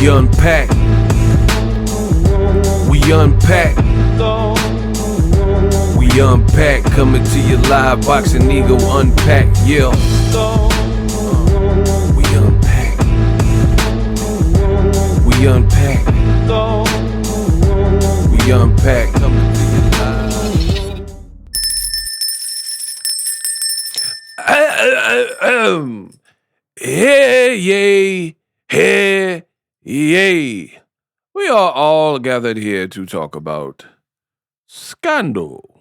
We unpack. We unpack. We unpack. Coming to you live. Boxingego Unpacked. Yeah. We unpack. We unpack. We unpack. Coming to you live. Hey, yay. Hey, yay. We are all gathered here to talk about scandal,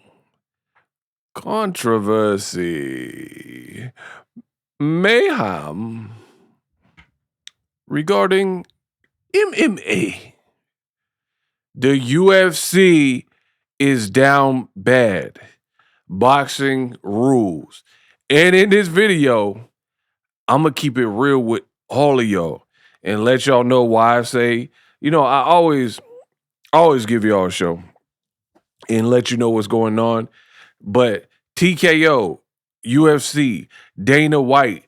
controversy, mayhem regarding MMA. The UFC is down bad. Boxing rules. And in this video, I'm going to keep it real with all of y'all and let y'all know why I say, I always give y'all a show and let you know what's going on. But TKO, UFC, Dana White,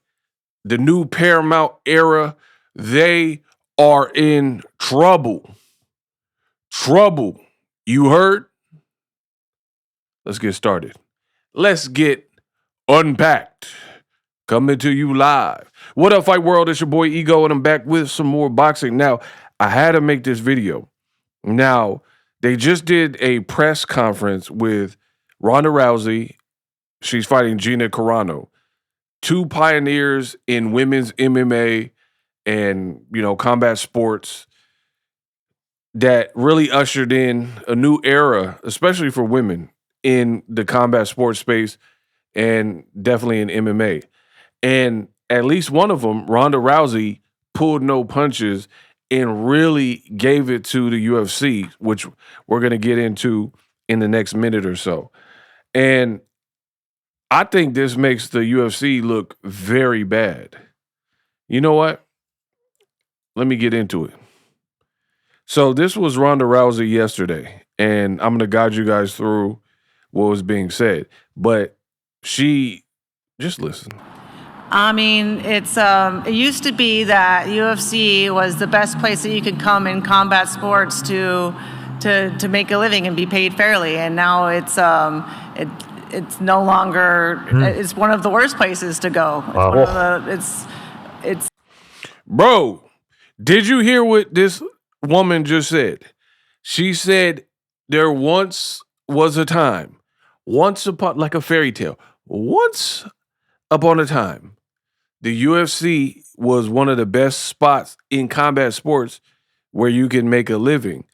the new Paramount era, they are in trouble. Trouble. You heard? Let's get started. Let's get unpacked. Coming to you live. What up, Fight World? It's your boy Ego, and I'm back with some more boxing. Now, I had to make this video. Now, they just did a press conference with Ronda Rousey. She's fighting Gina Carano. Two pioneers in women's MMA and, combat sports that really ushered in a new era, especially for women in the combat sports space and definitely in MMA. And at least one of them, Ronda Rousey, pulled no punches and really gave it to the UFC, which we're going to get into in the next minute or so. And I think this makes the UFC look very bad. You know what? Let me get into it. So this was Ronda Rousey yesterday, and I'm going to guide you guys through what was being said. But just listen. I mean, it used to be that UFC was the best place that you could come in combat sports to make a living and be paid fairly, and now it's no longer. It's one of the worst places to go. It's Bro, did you hear what this woman just said? She said there once was a time, once upon, like a fairy tale, once upon a time, the UFC was one of the best spots in combat sports where you can make a living.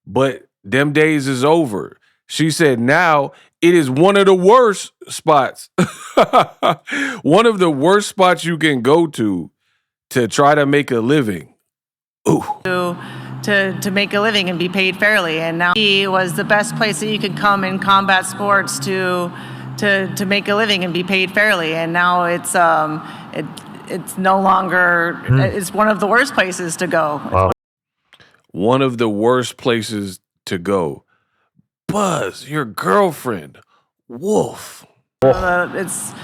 But them days is over. She said now it is one of the worst spots. One of the worst spots you can go to try to make a living. Ooh. To make a living and be paid fairly. And now it was the best place that you could come in combat sports to make a living and be paid fairly. And now it's no longer, it's one of the worst places to go. Wow. One of the worst places to go. Buzz, your girlfriend, Wolf. It's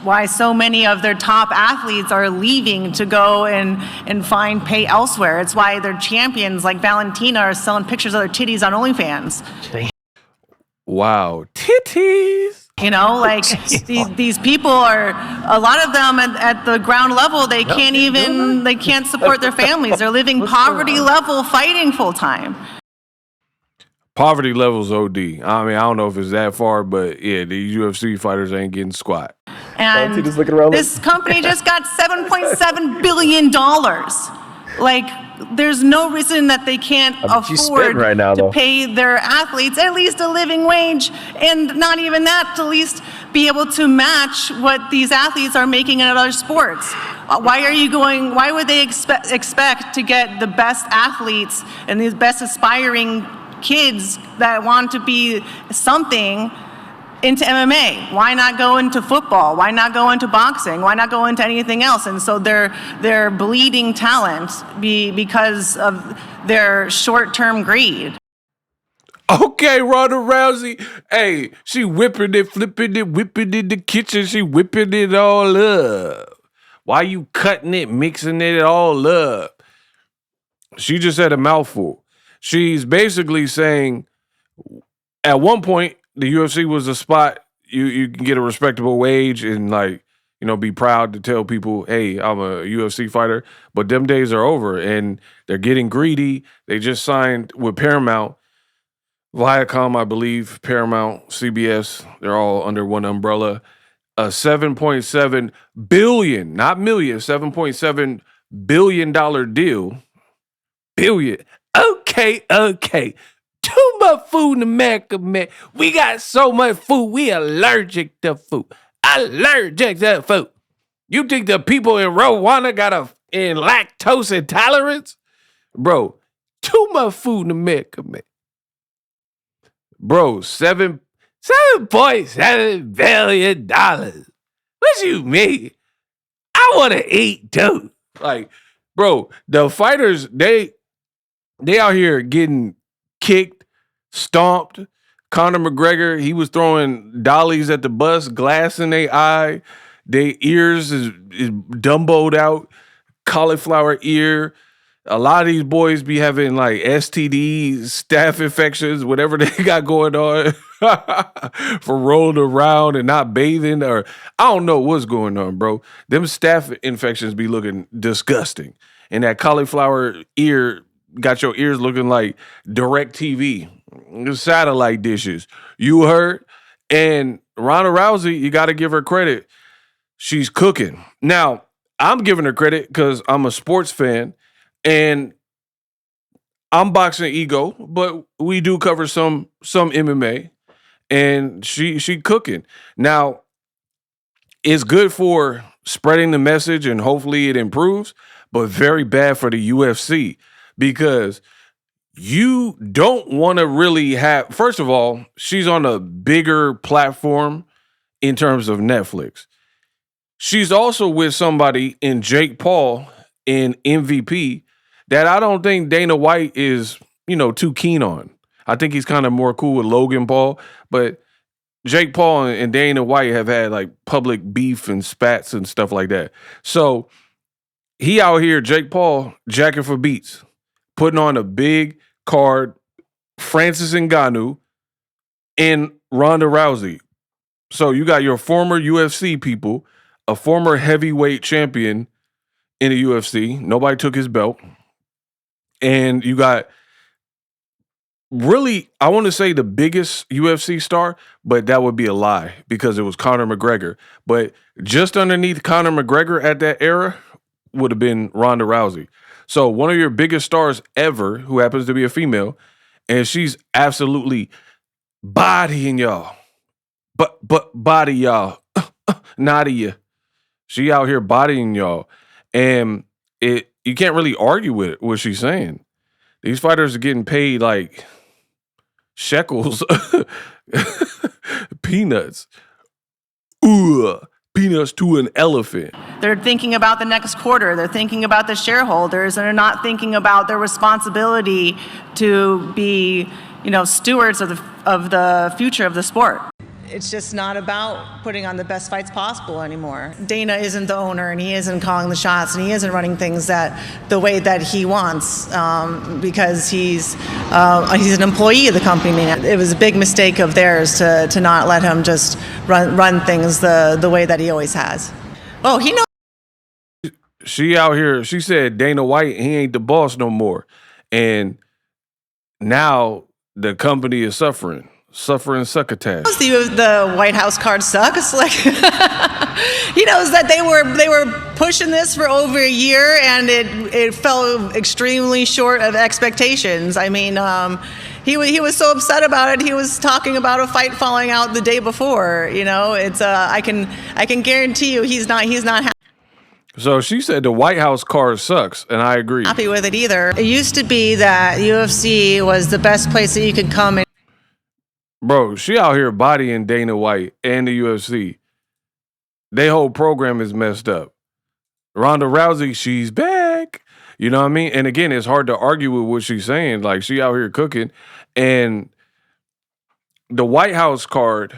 why so many of their top athletes are leaving to go and find pay elsewhere. It's why their champions like Valentina are selling pictures of their titties on OnlyFans. Wow, titties. These people are, a lot of them at the ground level, they can't support their families. They're living poverty level, fighting full time. Poverty levels OD. I mean, I don't know if it's that far, but yeah, the UFC fighters ain't getting squat. And this company just got $7.7 billion. Like, there's no reason that they can't afford to pay their athletes at least a living wage, and not even that, to at least be able to match what these athletes are making in other sports. Why would they expect to get the best athletes and these best aspiring kids that want to be something into MMA? Why not go into football? Why not go into boxing? Why not go into anything else? And so they're bleeding talent because of their short-term greed. Okay, Ronda Rousey. Hey, she whipping it, flipping it, whipping it in the kitchen. She whipping it all up. Why you cutting it, mixing it all up? She just said a mouthful. She's basically saying at one point the UFC was a spot you can get a respectable wage and like, be proud to tell people, hey, I'm a UFC fighter. But them days are over and they're getting greedy. They just signed with Paramount, Viacom, I believe, Paramount, CBS. They're all under one umbrella. A $7.7 billion, not million, $7.7 billion deal. Billion. Okay. Too much food in America, man. We got so much food. We allergic to food. Allergic to food. You think the people in Rwanda got in lactose intolerance? Bro, too much food in America, man. Bro, $7.7 billion. What you mean? I want to eat too. Like, bro, the fighters, they out here getting kicked, stomped. Conor McGregor, he was throwing dollies at the bus, glass in their eye. Their ears is dumboed out, cauliflower ear. A lot of these boys be having like STDs, staph infections, whatever they got going on for rolling around and not bathing, or I don't know what's going on, bro. Them staph infections be looking disgusting. And that cauliflower ear got your ears looking like DirecTV, satellite dishes. You heard? And Ronda Rousey, you got to give her credit. She's cooking. Now, I'm giving her credit because I'm a sports fan and I'm Boxingego, but we do cover some MMA, and she cooking. Now, it's good for spreading the message and hopefully it improves, but very bad for the UFC because you don't want to really have, first of all, she's on a bigger platform in terms of Netflix. She's also with somebody in Jake Paul in MVP that I don't think Dana White is, too keen on. I think he's kind of more cool with Logan Paul, but Jake Paul and Dana White have had like public beef and spats and stuff like that. So he out here, Jake Paul, jacking for beats, putting on a big card, Francis Ngannou and Ronda Rousey. So you got your former UFC people, a former heavyweight champion in the UFC. Nobody took his belt. And you got really, I want to say the biggest UFC star, but that would be a lie because it was Conor McGregor. But just underneath Conor McGregor at that era would have been Ronda Rousey. So one of your biggest stars ever, who happens to be a female, and she's absolutely bodying y'all. But body y'all. Nadia. She out here bodying y'all. And you can't really argue with what she's saying. These fighters are getting paid like shekels, peanuts. Ooh, peanuts to an elephant. They're thinking about the next quarter. They're thinking about the shareholders, and they're not thinking about their responsibility to be, stewards of the future of the sport. It's just not about putting on the best fights possible anymore. Dana isn't the owner, and he isn't calling the shots, and he isn't running things the way that he wants because he's an employee of the company. It was a big mistake of theirs to not let him just run things the way that he always has. Oh, he knows. She out here, she said Dana White, he ain't the boss no more. And now the company is suffering succotash. The White House card sucks. Like he knows that they were pushing this for over a year, and it fell extremely short of expectations. I mean, he was so upset about it. He was talking about a fight falling out the day before. It's I can guarantee you he's not happy. So she said the White House card sucks, and I agree. Happy with it either. It used to be that UFC was the best place that you could come and. Bro, she out here bodying Dana White and the UFC. Their whole program is messed up. Ronda Rousey, she's back. You know what I mean? And again, it's hard to argue with what she's saying. Like, she out here cooking. And the White House card,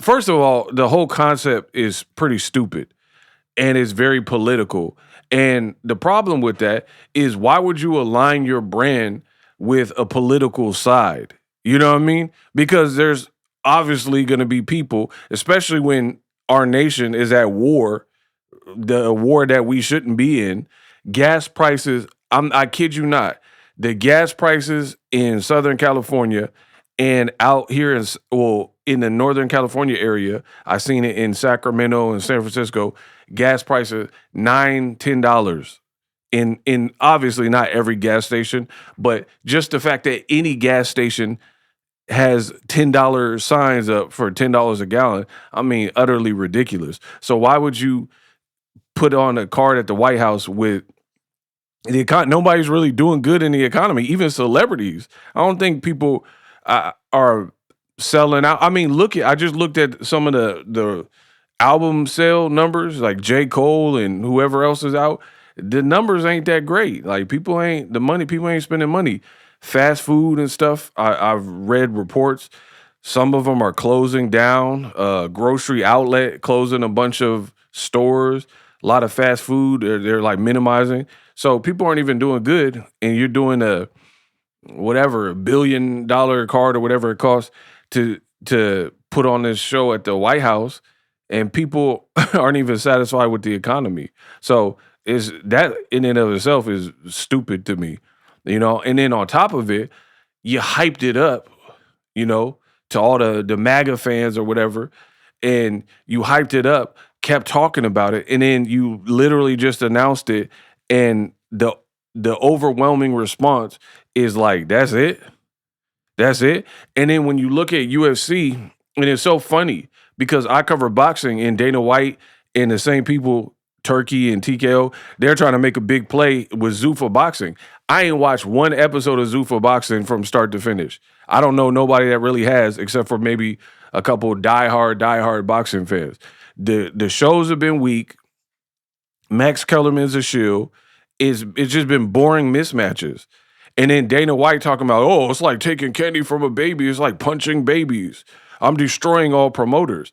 first of all, the whole concept is pretty stupid. and it's very political. And the problem with that is, why would you align your brand with a political side? You know what I mean? Because there's obviously going to be people, especially when our nation is at war, the war that we shouldn't be in. Gas prices, I kid you not, the gas prices in Southern California and out here in the Northern California area, I seen it in Sacramento and San Francisco, gas prices $9, $10 in obviously not every gas station, but just the fact that any gas station has $10 signs up for $10 a gallon, I mean, utterly ridiculous. So why would you put on a card at the White House with nobody's really doing good in the economy, even celebrities? I don't think people are selling out. I mean, I just looked at some of the album sale numbers, like J. Cole and whoever else is out. The numbers ain't that great. Like, people ain't spending money. Fast food and stuff, I've read reports. Some of them are closing down. Grocery outlet closing a bunch of stores. A lot of fast food, they're like minimizing. So people aren't even doing good, and you're doing a $1 billion card or whatever it costs to put on this show at the White House, and people aren't even satisfied with the economy. So is that in and of itself is stupid to me, And then on top of it, you hyped it up, to all the MAGA fans or whatever, and you hyped it up, kept talking about it, and then you literally just announced it, and the overwhelming response is like, that's it? That's it? And then when you look at UFC, and it's so funny because I cover boxing, and Dana White and the same people, Turkey and TKO, they're trying to make a big play with Zuffa Boxing. I ain't watched one episode of Zuffa Boxing from start to finish. I don't know nobody that really has, except for maybe a couple diehard boxing fans. The shows have been weak. Max Kellerman's a shill. It's just been boring mismatches. And then Dana White talking about, it's like taking candy from a baby. It's like punching babies. I'm destroying all promoters.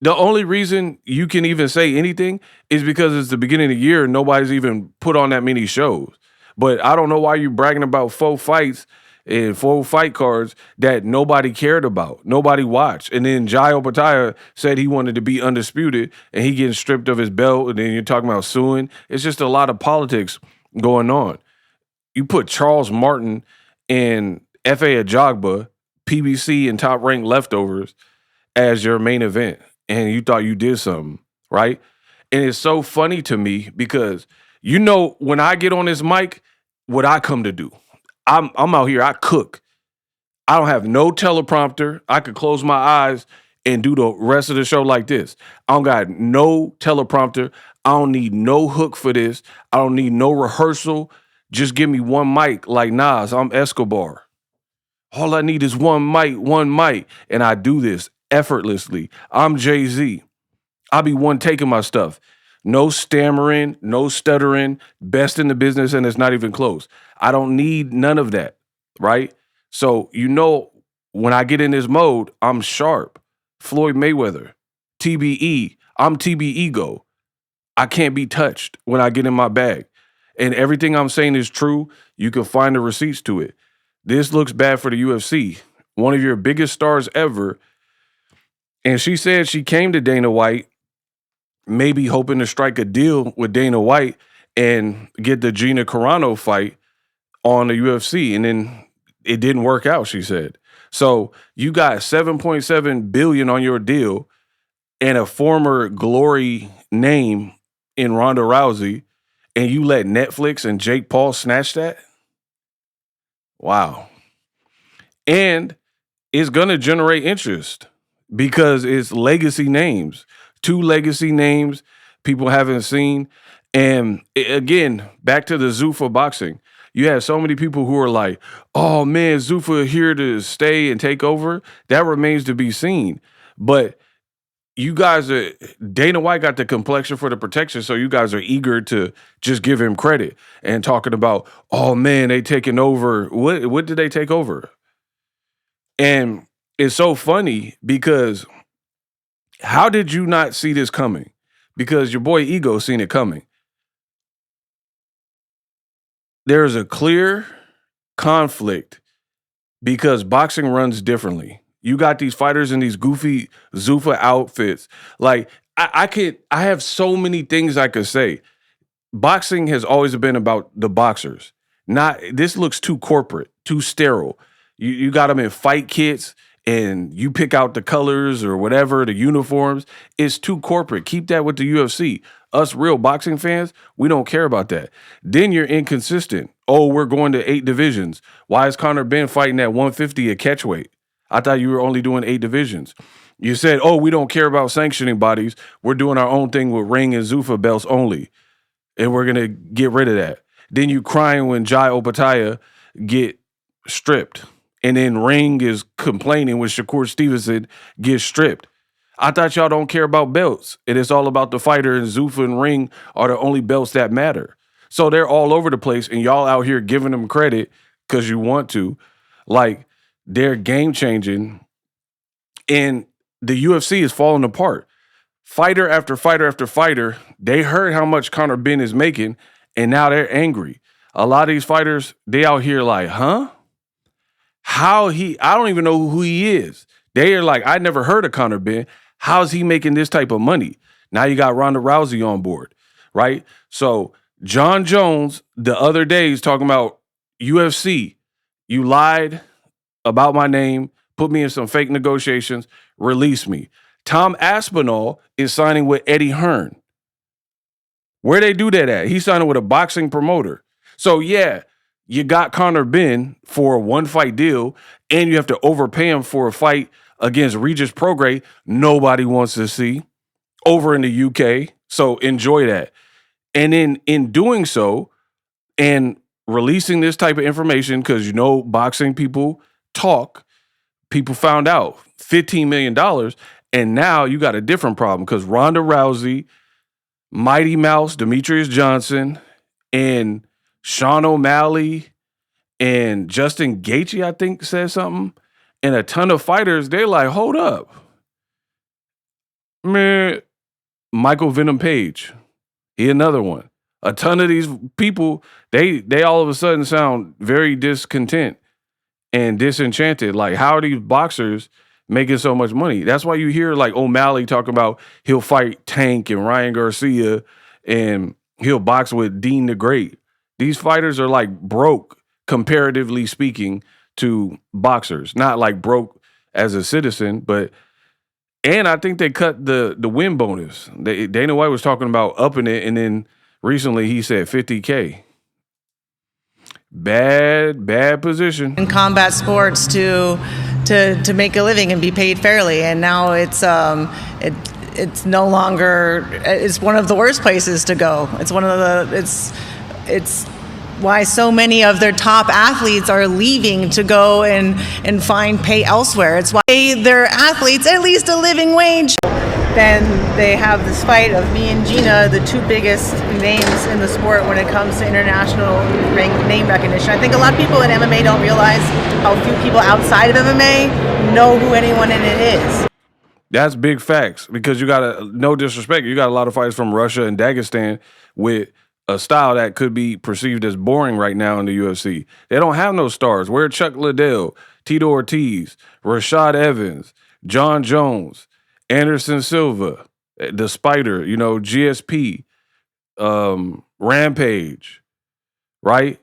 The only reason you can even say anything is because it's the beginning of the year and nobody's even put on that many shows. But I don't know why you're bragging about 4 fights and 4 fight cards that nobody cared about, nobody watched. And then Jai Opataya said he wanted to be undisputed, and he getting stripped of his belt, and then you're talking about suing. It's just a lot of politics going on. You put Charles Martin and F.A. Ajagba, PBC and top-ranked leftovers as your main event, and you thought you did something, right? And it's so funny to me because, when I get on this mic, what I come to do. I'm out here, I cook. I don't have no teleprompter. I could close my eyes and do the rest of the show like this. I don't got no teleprompter. I don't need no hook for this. I don't need no rehearsal. Just give me one mic like Nas. I'm Escobar. All I need is one mic, and I do this effortlessly. I'm Jay-Z. I be one taking my stuff. No stammering, no stuttering, best in the business, and it's not even close. I don't need none of that, right? So, when I get in this mode, I'm sharp. Floyd Mayweather, TBE, I'm TBEgo. I can't be touched when I get in my bag. And everything I'm saying is true. You can find the receipts to it. This looks bad for the UFC. One of your biggest stars ever. And she said she came to Dana White maybe hoping to strike a deal with Dana White and get the Gina Carano fight on the UFC. And then it didn't work out, she said. So you got $7.7 billion on your deal and a former glory name in Ronda Rousey, and you let Netflix and Jake Paul snatch that? Wow. And it's going to generate interest because it's legacy names. 2 legacy names people haven't seen. And again, back to the Zuffa Boxing. You have so many people who are like, oh man, Zuffa here to stay and take over. That remains to be seen. But you guys Dana White got the complexion for the protection, so you guys are eager to just give him credit and talking about, oh man, they taking over. What did they take over? And it's so funny because how did you not see this coming? because your boy Ego seen it coming. There's a clear conflict because boxing runs differently. You got these fighters in these goofy Zuffa outfits. Like, I have so many things I could say. Boxing has always been about the boxers. This looks too corporate, too sterile. You got them in fight kits and you pick out the colors or whatever, the uniforms. It's too corporate. Keep that with the UFC. Us real boxing fans, we don't care about that. Then you're inconsistent. Oh, we're going to 8 divisions. Why is Conor Benn fighting at 150 at catchweight? I thought you were only doing 8 divisions. You said, oh, we don't care about sanctioning bodies. We're doing our own thing with ring and Zuffa belts only. And we're going to get rid of that. Then you crying when Jai Opataya get stripped. And then Ring is complaining when Shakur Stevenson gets stripped. I thought y'all don't care about belts. And it's all about the fighter, and Zuffa and Ring are the only belts that matter. So they're all over the place, and y'all out here giving them credit because you want to. Like, they're game-changing. And the UFC is falling apart. Fighter after fighter after fighter, they heard how much Conor Benn is making, and now they're angry. A lot of these fighters, they out here like, huh? I don't even know who he is. They are like, I never heard of Conor Benn. How's he making this type of money? Now you got Ronda Rousey on board, right? So John Jones the other day is talking about UFC. You lied about my name, put me in some fake negotiations, release me. Tom Aspinall is signing with Eddie Hearn. Where they do that at? He's signing with a boxing promoter. So yeah, you got Conor Benn for a 1-fight deal, and you have to overpay him for a fight against Regis Prograis nobody wants to see over in the UK. So enjoy that. And then in doing so and releasing this type of information, because you know boxing people talk, people found out $15 million, and now you got a different problem because Ronda Rousey, Mighty Mouse, Demetrius Johnson, and Sean O'Malley and Justin Gaethje, I think, said something. And a ton of fighters, they're like, hold up. Man, Michael Venom Page, he another one. A ton of these people, they all of a sudden sound very discontent and disenchanted. Like, how are these boxers making so much money? That's why you hear like O'Malley talking about he'll fight Tank and Ryan Garcia and he'll box with Dean the Great. These fighters are like broke, comparatively speaking, to boxers. Not like broke as a citizen, but and I think they cut the win bonus. Dana White was talking about upping it, and then recently he said $50K. Bad position. In combat sports to make a living and be paid fairly, and now it's no longer. It's one of the worst places to go. It's one of the. It's why so many of their top athletes are leaving to go and find pay elsewhere. It's why their athletes at least a living wage. Then they have this fight of me and Gina, the 2 biggest names in the sport when it comes to international name recognition. I think a lot of people in MMA don't realize how few people outside of MMA know who anyone in it is. That's big facts because you got no disrespect, you got a lot of fighters from Russia and Dagestan with a style that could be perceived as boring right now in the UFC. They don't have no stars. Where Chuck Liddell, Tito Ortiz, Rashad Evans, John Jones, Anderson Silva, the Spider, GSP, Rampage, right?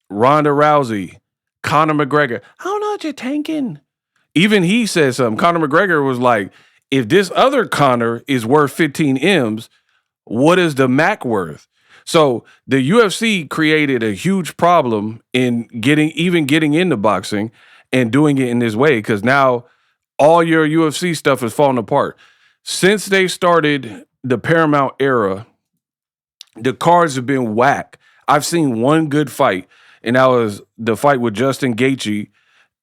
Ronda Rousey, Conor McGregor. I don't know what you're tanking. Even he said something. Conor McGregor was like, if this other Conor is worth 15 M's, what is the Mac worth? So the UFC created a huge problem in getting into boxing and doing it in this way because now all your UFC stuff is falling apart. Since they started the Paramount era, the cards have been whack. I've seen one good fight, and that was the fight with Justin Gaethje,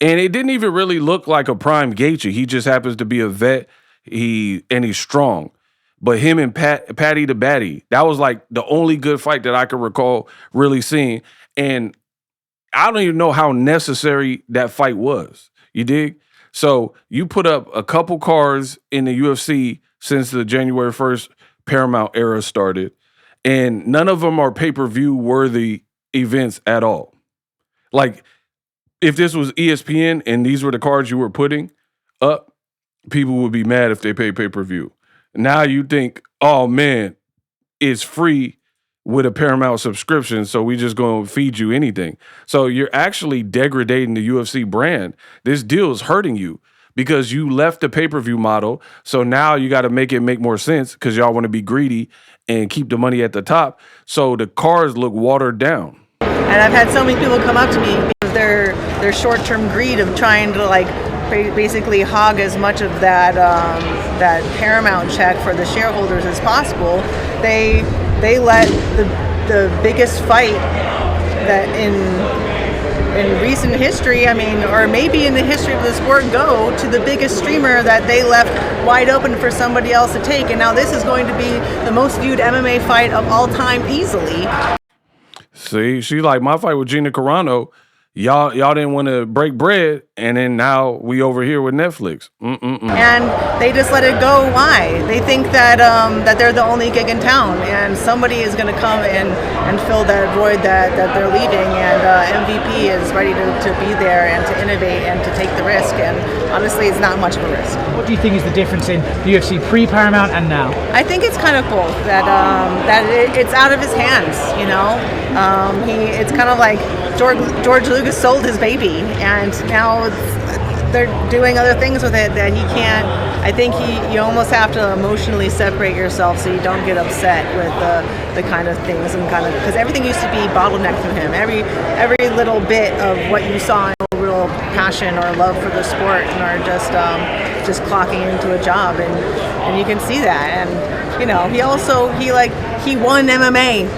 and it didn't even really look like a prime Gaethje. He just happens to be a vet. He's strong. But him and Patty the Batty, that was like the only good fight that I can recall really seeing. And I don't even know how necessary that fight was. You dig? So you put up a couple cards in the UFC since the January 1st Paramount era started, and none of them are pay-per-view worthy events at all. Like, if this was ESPN and these were the cards you were putting up, people would be mad if they pay pay-per-view. Now you think, oh man, it's free with a Paramount subscription, so we just going to feed you anything. So you're actually degrading the UFC brand. This deal is hurting you because you left the pay-per-view model, so now you got to make it make more sense because y'all want to be greedy and keep the money at the top. So the cards look watered down. And I've had so many people come up to me because their short-term greed of trying to like basically hog as much of that that Paramount check for the shareholders as possible. They let the biggest fight that in recent history, I mean, or maybe in the history of the sport, go to the biggest streamer that they left wide open for somebody else to take. And now this is going to be the most viewed MMA fight of all time easily. See, she like, my fight with Gina Carano, y'all didn't want to break bread, and then now we over here with Netflix. And they just let it go. Why? They think that that they're the only gig in town, and somebody is going to come and fill that void that they're leaving. And MVP is ready to be there and to innovate and to take the risk. And honestly, it's not much of a risk. What do you think is the difference in the UFC pre-Paramount and now? I think it's kind of cool that it's out of his hands. You know, it's kind of like George Lucas sold his baby, and now they're doing other things with it that he can't. I think you almost have to emotionally separate yourself so you don't get upset with the kind of things and kind of, because everything used to be bottlenecked through him. Every little bit of what you saw, no real passion or love for the sport, and are just clocking into a job, and you can see that. And you know, he won MMA.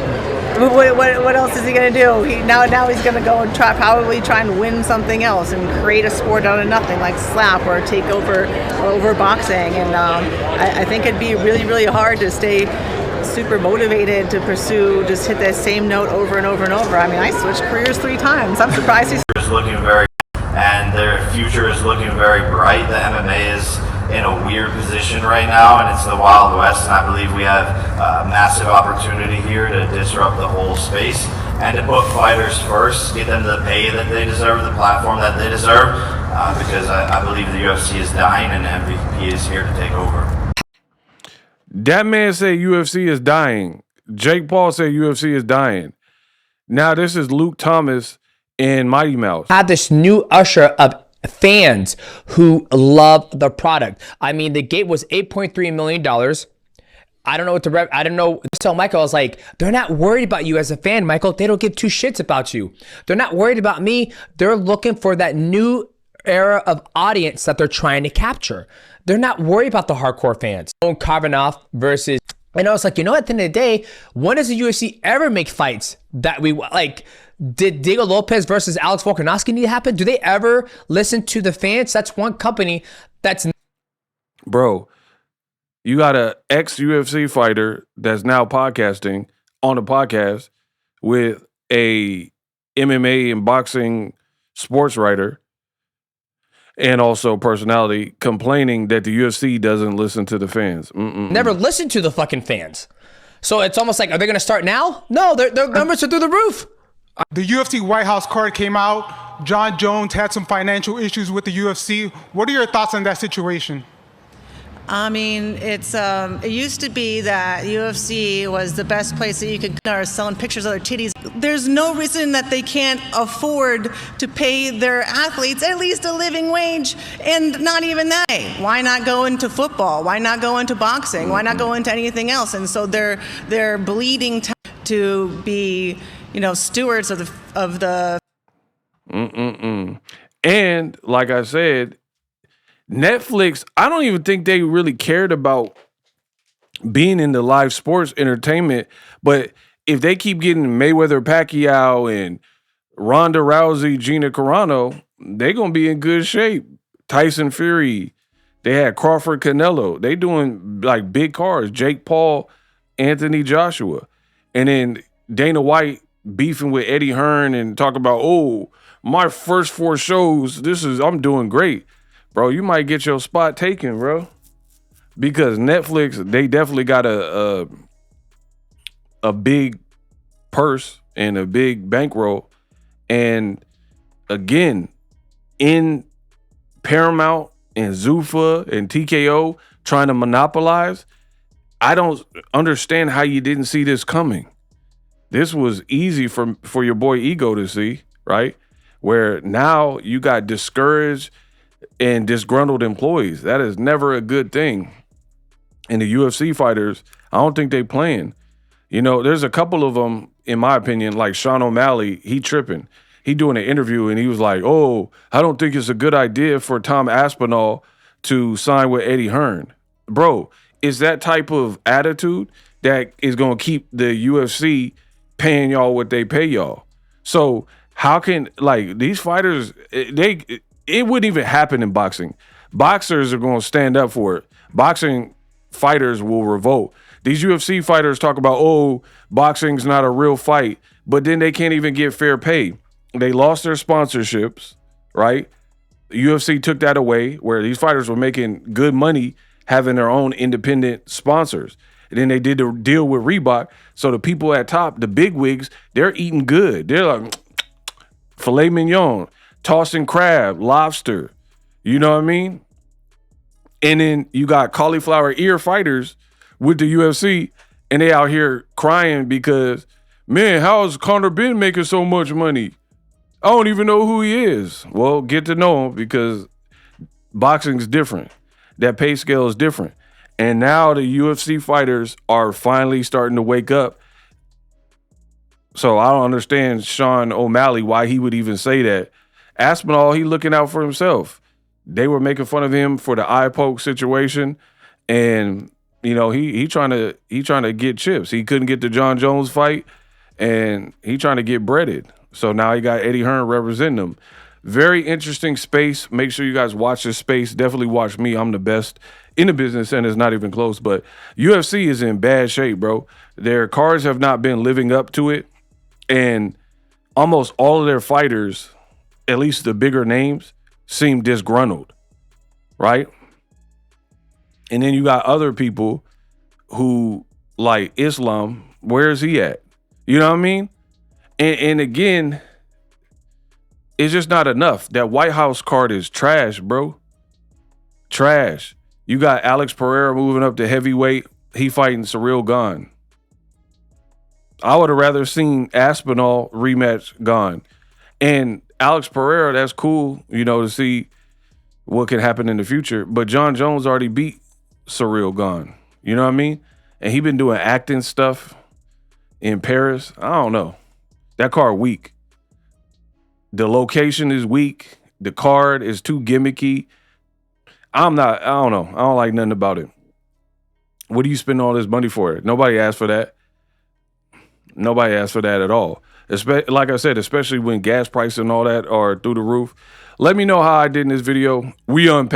What else is he going to do? Now he's going to go and probably try and win something else and create a sport out of nothing, like slap or take over boxing. And I think it'd be really, really hard to stay super motivated to pursue, just hit that same note over and over and over. I mean, I switched careers 3 times. I'm surprised he's looking very, and their future is looking very bright. The MMA is in a weird position right now, and it's the Wild West, and I believe we have a massive opportunity here to disrupt the whole space and to put fighters first, get them the pay that they deserve, the platform that they deserve, because I believe the UFC is dying and MVP is here to take over. That man said UFC is dying. Jake Paul said UFC is dying. Now this is Luke Thomas and Mighty Mouse. Had this new usher of fans who love the product. I mean, the gate was $8.3 million. I don't know what I don't know. So Michael, I was like, they're not worried about you as a fan, Michael. They don't give 2 shits about you. They're not worried about me. They're looking for that new era of audience that they're trying to capture. They're not worried about the hardcore fans. Kavanaugh versus, and I was like, you know, at the end of the day, when does the UFC ever make fights that we like? Did Diego Lopez versus Alex Volkanovski need to happen? Do they ever listen to the fans? That's one company that's... Bro, you got a ex-UFC fighter that's now podcasting on a podcast with a MMA and boxing sports writer and also personality complaining that the UFC doesn't listen to the fans. Never listen to the fucking fans. So it's almost like, are they going to start now? No, their numbers are through the roof. The UFC White House card came out. John Jones had some financial issues with the UFC. What are your thoughts on that situation? I mean, it used to be that UFC was the best place that you could start selling pictures of their titties. There's no reason that they can't afford to pay their athletes at least a living wage, and not even that. Why not go into football? Why not go into boxing? Why not go into anything else? And so they're bleeding to be, you know, stewards of the. And like I said, Netflix, I don't even think they really cared about being in the live sports entertainment. But if they keep getting Mayweather Pacquiao and Ronda Rousey, Gina Carano, they're going to be in good shape. Tyson Fury, they had Crawford Canelo. They doing like big cards. Jake Paul, Anthony Joshua. And then Dana White beefing with Eddie Hearn and talk about, oh, my first 4 shows, I'm doing great. Bro, you might get your spot taken, bro. because Netflix, they definitely got a big purse and a big bankroll. And again, in Paramount and Zuffa and TKO trying to monopolize, I don't understand how you didn't see this coming. This was easy for your boy Ego to see, right? Where now you got discouraged and disgruntled employees. That is never a good thing. And the UFC fighters, I don't think they playing. You know, there's a couple of them, in my opinion, like Sean O'Malley, he tripping. He doing an interview and he was like, oh, I don't think it's a good idea for Tom Aspinall to sign with Eddie Hearn. Bro, it's that type of attitude that is going to keep the UFC paying y'all what they pay y'all. So how can, like, these fighters, it wouldn't even happen in boxing. Boxers are going to stand up for it. Boxing fighters will revolt. These UFC fighters talk about, oh, boxing's not a real fight, but then they can't even get fair pay. They lost their sponsorships, right? The UFC took that away, where these fighters were making good money having their own independent sponsors. And then they did the deal with Reebok. So the people at top, the big wigs, they're eating good. They're like filet mignon, tossing crab, lobster. You know what I mean? And then you got cauliflower ear fighters with the UFC, and they out here crying because, man, how is Conor Ben making so much money? I don't even know who he is. Well, get to know him, because boxing's different. That pay scale is different. And now the UFC fighters are finally starting to wake up. So I don't understand Sean O'Malley, why he would even say that. Aspinall, he looking out for himself. They were making fun of him for the eye poke situation. And, you know, he trying to get chips. He couldn't get the John Jones fight, and he trying to get breaded. So now he got Eddie Hearn representing him. Very interesting space. Make sure you guys watch this space. Definitely watch me. I'm the best in the business, and it's not even close. But UFC is in bad shape, bro. Their cards have not been living up to it. And almost all of their fighters, at least the bigger names, seem disgruntled, right? And then you got other people who, like Islam, where is he at? You know what I mean? And again, it's just not enough. That White House card is trash, bro. Trash. You got Alex Pereira moving up to heavyweight. He fighting Ciryl Gane. I would have rather seen Aspinall rematch Gane. And Alex Pereira, that's cool, you know, to see what can happen in the future. But John Jones already beat Ciryl Gane. You know what I mean? And he been doing acting stuff in Paris. I don't know. That card weak. The location is weak. The card is too gimmicky. I don't know. I don't like nothing about it. What do you spend all this money for? Nobody asked for that. Nobody asked for that at all. Like I said, especially when gas prices and all that are through the roof. Let me know how I did in this video. We unpacked.